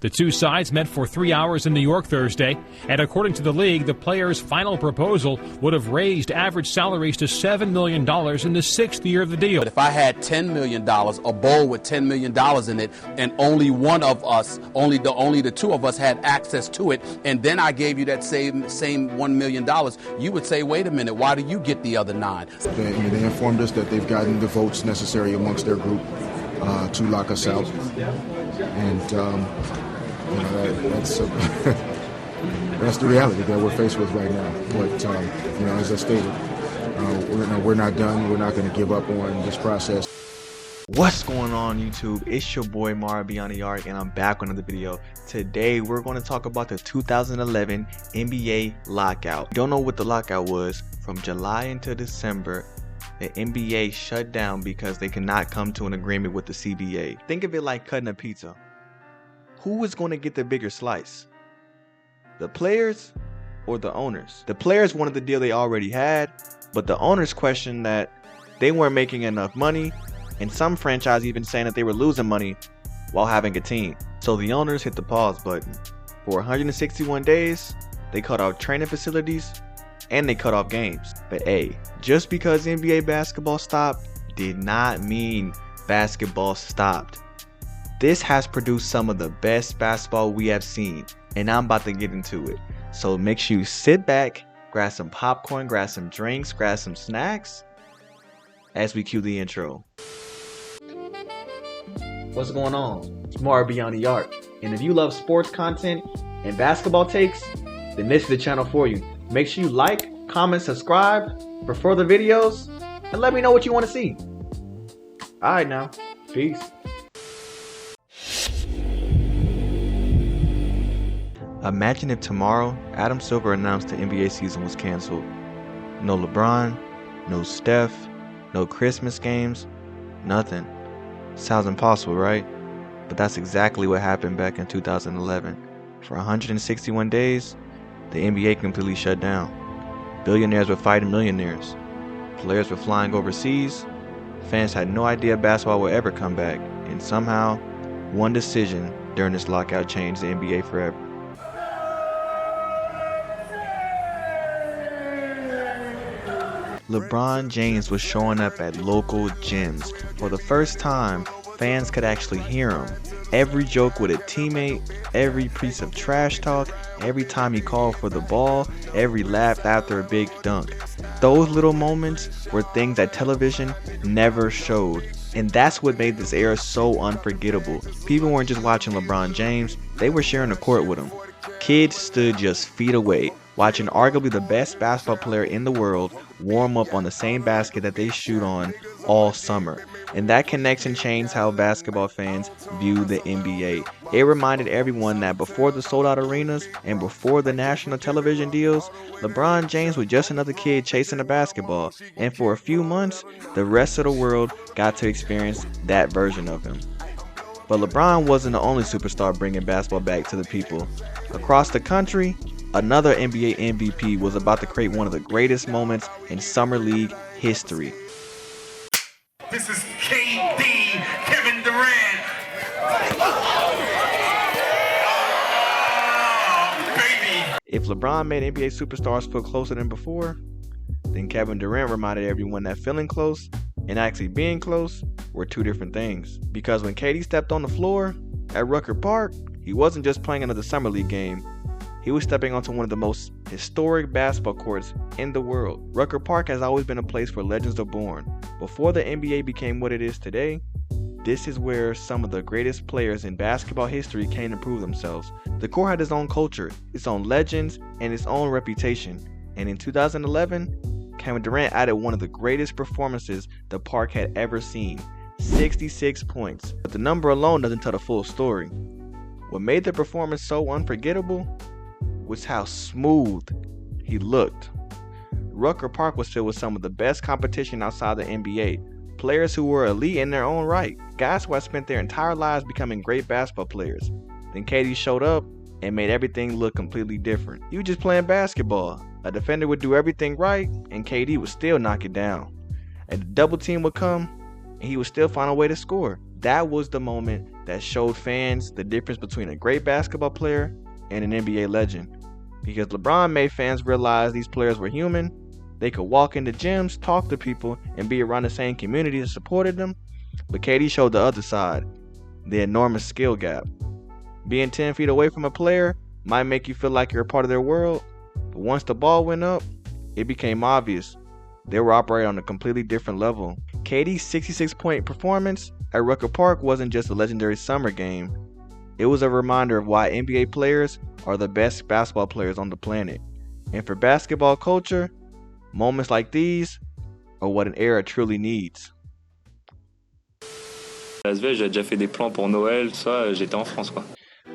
The two sides met for 3 hours in New York Thursday, and according to the league, the players' final proposal would have raised average salaries to $7 million in the sixth year of the deal. But if I had $10 million, a bowl with $10 million in it, and only one of us, only the two of us had access to it, and then I gave you that same $1 million, you would say, wait a minute, why do you get the other 9? They informed us that they've gotten the votes necessary amongst their group to lock us out, and that's the reality that we're faced with right now. But as I stated, we're not done. We're not going to give up on this process. What's going on, YouTube? It's your boy Mara Beyond the Arc, and I'm back with another video. Today we're going to talk about the 2011 NBA Lockout. Don't know what the lockout was. From July until December, the NBA shut down because they could not come to an agreement with the CBA. Think of it like cutting a pizza. Who is going to get the bigger slice? The players or the owners? The players wanted the deal they already had, but the owners questioned that they weren't making enough money, and some franchises even saying that they were losing money while having a team. So the owners hit the pause button. For 161 days, they cut off training facilities and they cut off games. But hey, just because NBA basketball stopped did not mean basketball stopped. This has produced some of the best basketball we have seen, and I'm about to get into it. So make sure you sit back, grab some popcorn, grab some drinks, grab some snacks as we cue the intro. What's going on? It's Mara Beyond the Arc, and if you love sports content and basketball takes, then this is the channel for you. Make sure you like, comment, subscribe for further videos, and let me know what you want to see. Alright now, peace. Imagine if tomorrow Adam Silver announced the NBA season was canceled. No LeBron, no Steph, no Christmas games, nothing. Sounds impossible, right? But that's exactly what happened back in 2011. For 161 days, the NBA completely shut down. Billionaires were fighting millionaires. Players were flying overseas. Fans had no idea basketball would ever come back. And somehow, one decision during this lockout changed the NBA forever. LeBron James was showing up at local gyms. For the first time, fans could actually hear him. Every joke with a teammate, every piece of trash talk, every time he called for the ball, every laugh after a big dunk. Those little moments were things that television never showed. And that's what made this era so unforgettable. People weren't just watching LeBron James, they were sharing the court with him. Kids stood just feet away, watching arguably the best basketball player in the world warm up on the same basket that they shoot on all summer. And that connection changed how basketball fans view the NBA. It reminded everyone that before the sold-out arenas and before the national television deals, LeBron James was just another kid chasing a basketball. And for a few months, the rest of the world got to experience that version of him. But LeBron wasn't the only superstar bringing basketball back to the people. Across the country, another NBA MVP was about to create one of the greatest moments in Summer League history. This is KD, Kevin Durant. Oh, baby. If LeBron made NBA superstars feel closer than before, then Kevin Durant reminded everyone that feeling close and actually being close were two different things. Because when KD stepped on the floor at Rucker Park, he wasn't just playing another Summer League game. He was stepping onto one of the most historic basketball courts in the world. Rucker Park has always been a place where legends are born. Before the NBA became what it is today, this is where some of the greatest players in basketball history came to prove themselves. The court had its own culture, its own legends, and its own reputation. And in 2011, Kevin Durant added one of the greatest performances the park had ever seen, 66 points. But the number alone doesn't tell the full story. What made the performance so unforgettable was how smooth he looked. Rucker Park was filled with some of the best competition outside the NBA. Players who were elite in their own right. Guys who had spent their entire lives becoming great basketball players. Then KD showed up and made everything look completely different. He was just playing basketball. A defender would do everything right and KD would still knock it down. And the double team would come and he would still find a way to score. That was the moment that showed fans the difference between a great basketball player and an NBA legend. Because LeBron made fans realize these players were human. They could walk into gyms, talk to people, and be around the same community that supported them. But KD showed the other side, the enormous skill gap. Being 10 feet away from a player might make you feel like you're a part of their world, but once the ball went up, it became obvious they were operating on a completely different level. KD's 66-point performance at Rucker Park wasn't just a legendary summer game. It was a reminder of why NBA players are the best basketball players on the planet. And for basketball culture, moments like these are what an era truly needs. Las Vegas, j'ai déjà fait des plans pour Noël, tout ça, j'étais en France, quoi.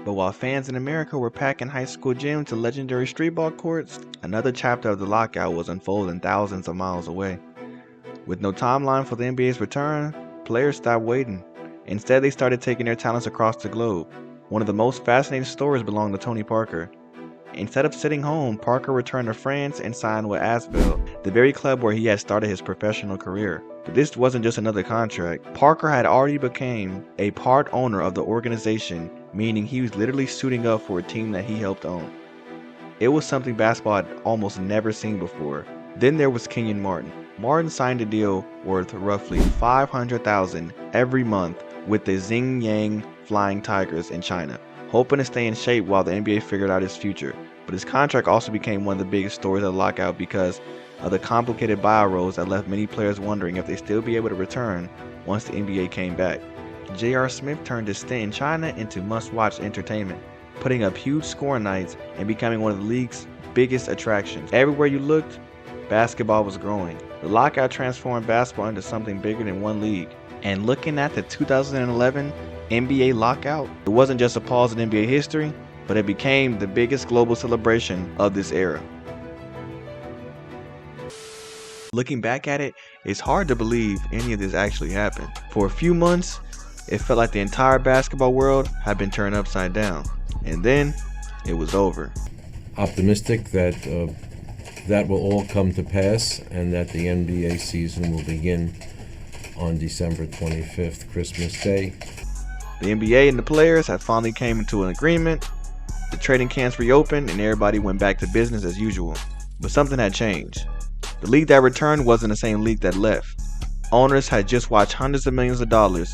But while fans in America were packing high school gyms to legendary streetball courts, another chapter of the lockout was unfolding thousands of miles away. With no timeline for the NBA's return, players stopped waiting. Instead, they started taking their talents across the globe. One of the most fascinating stories belonged to Tony Parker. Instead of sitting home, Parker returned to France and signed with Asvel, the very club where he had started his professional career. But this wasn't just another contract. Parker had already become a part owner of the organization, meaning he was literally suiting up for a team that he helped own. It was something basketball had almost never seen before. Then there was Kenyon Martin. Martin signed a deal worth roughly $500,000 every month with the Xinjiang Flying Tigers in China, hoping to stay in shape while the NBA figured out his future. But his contract also became one of the biggest stories of the lockout because of the complicated buyout rules that left many players wondering if they'd still be able to return once the NBA came back. J.R. Smith turned his stint in China into must-watch entertainment, putting up huge scoring nights and becoming one of the league's biggest attractions. Everywhere you looked, basketball was growing. The lockout transformed basketball into something bigger than one league. And looking at the 2011 NBA Lockout, it wasn't just a pause in NBA history, but it became the biggest global celebration of this era. Looking back at it, it's hard to believe any of this actually happened. For a few months, it felt like the entire basketball world had been turned upside down. And then, it was over. Optimistic that that will all come to pass and that the NBA season will begin on December 25th, Christmas Day. The NBA and the players had finally came into an agreement. The trading camps reopened and everybody went back to business as usual. But something had changed. The league that returned wasn't the same league that left. Owners had just watched hundreds of millions of dollars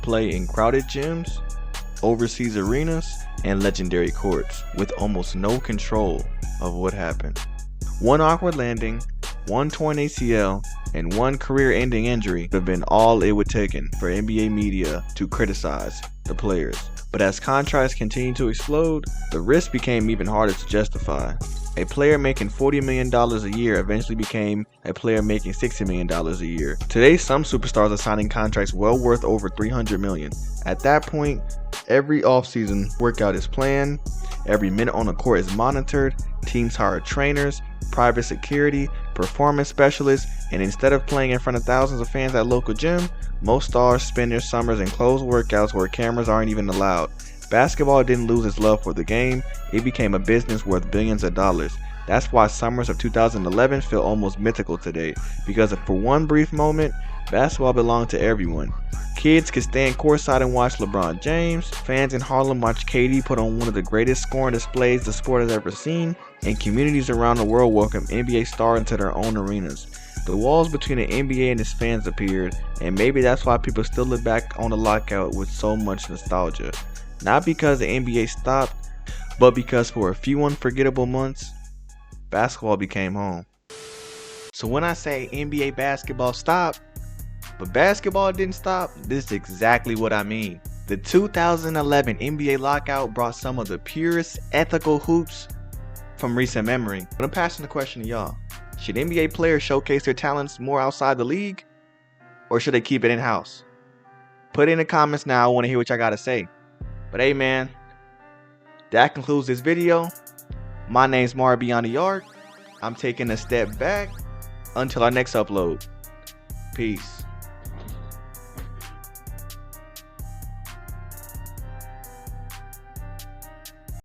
play in crowded gyms, overseas arenas, and legendary courts with almost no control of what happened. One awkward landing, one torn ACL, and one career-ending injury would have been all it would take for NBA media to criticize the players. But as contracts continued to explode, the risk became even harder to justify. A player making $40 million a year eventually became a player making $60 million a year. Today, some superstars are signing contracts well worth over $300 million. At that point, every offseason workout is planned, every minute on the court is monitored, teams hire trainers, private security, performance specialists, and instead of playing in front of thousands of fans at local gym, most stars spend their summers in closed workouts where cameras aren't even allowed. Basketball didn't lose its love for the game, it became a business worth billions of dollars. That's why summers of 2011 feel almost mythical today, because for one brief moment, basketball belonged to everyone. Kids could stand courtside and watch LeBron James, fans in Harlem watch KD put on one of the greatest scoring displays the sport has ever seen, and communities around the world welcome NBA stars into their own arenas. The walls between the NBA and its fans appeared, and maybe that's why people still look back on the lockout with so much nostalgia. Not because the NBA stopped, but because for a few unforgettable months, basketball became home. So when I say NBA basketball stopped, but basketball didn't stop, this is exactly what I mean. The 2011 NBA Lockout brought some of the purest ethical hoops from recent memory. But I'm passing the question to y'all. Should NBA players showcase their talents more outside the league? Or should they keep it in-house? Put it in the comments now, I want to hear what y'all gotta say. But hey man, that concludes this video. My name's Mar Beyond the Yard. I'm taking a step back until our next upload. Peace.